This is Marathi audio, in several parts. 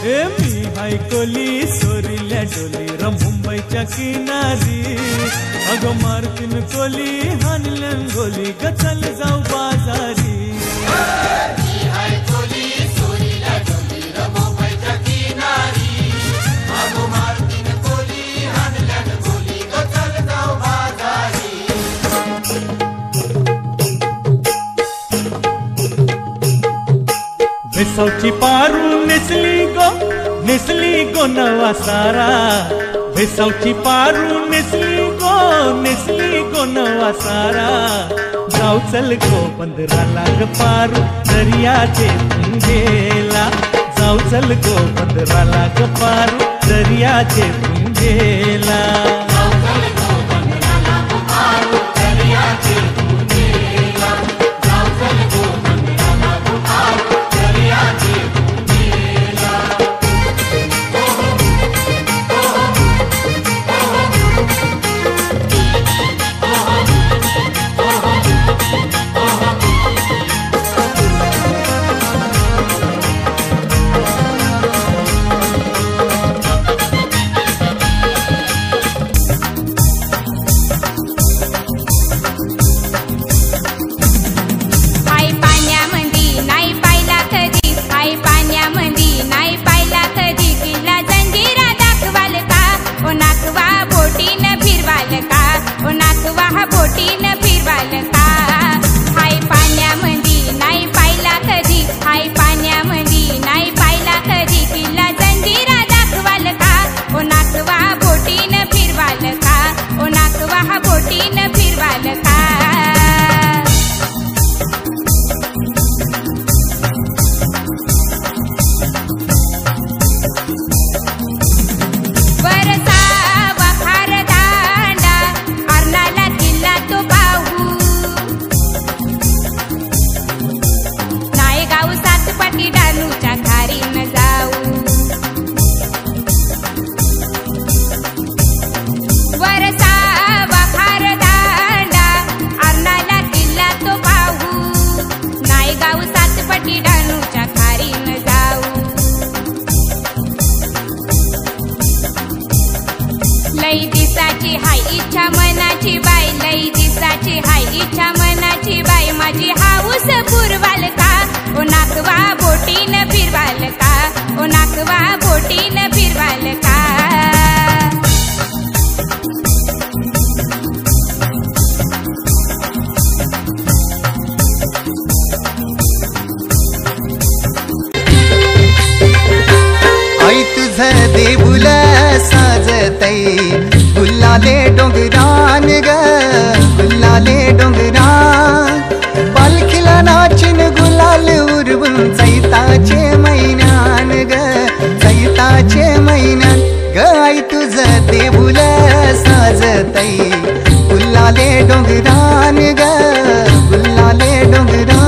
ए मी हायकोली सोरील्या डोली र मुंबईच्या किनारी अगं मारतीन कोली हानल्यान गोली ग चल जाऊ बाजारी भेसावची पारू नेसली गो नवा सारा भेसावची पारू नेसली गो नवा सारा जाऊ चल गो 15 लाख पारू दर्याचे पुंगेला जाऊ चल गो 15 लाख पारू दर्याचे पुंगेला लई दिसाची हाय इच्छा मनाची बाई लई दिसाची हाय इच्छा मनाची बाई माझी हाऊस पुरवाल का ओ नाकवा बोटीन फिरवाल का ओ नाकवा बोटीन फिरवाल का आई तुझं देऊळ साजतई गुल्लाले डोंगरान ग गुल्लाले डोंगरान पालखीला नाचिन गुलाल उरवून चैताचे महिन्यान ग चैताचे महिन्यान ग आई तुझं देऊळ साजतई गुल्लाले डोंगरान ग गुल्लाले डोंगरान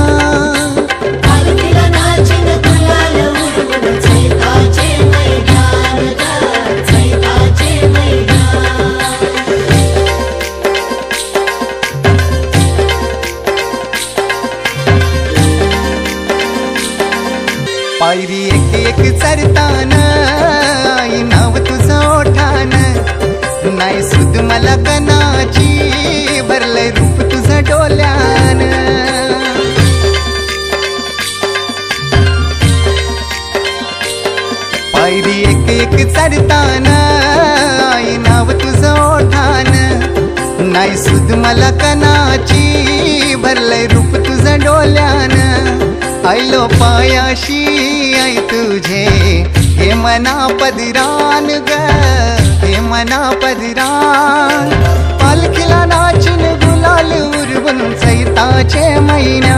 पायरी एक एक चरतान आई नाव तुझं ओठान नाही सुद मला कनाची भरलंय रूप तुझं डोल्यान पायरी एक एक चरतान आई नाव तुझं ओठान नाही सुद मला कनाची भरलंय रूप तुझं डोल्यान आयलो पायाशी आई तुझे हे मना पदरान ग हे मना पदरान पालखीला नाचिन गुलाल उरवून चैताचे महिना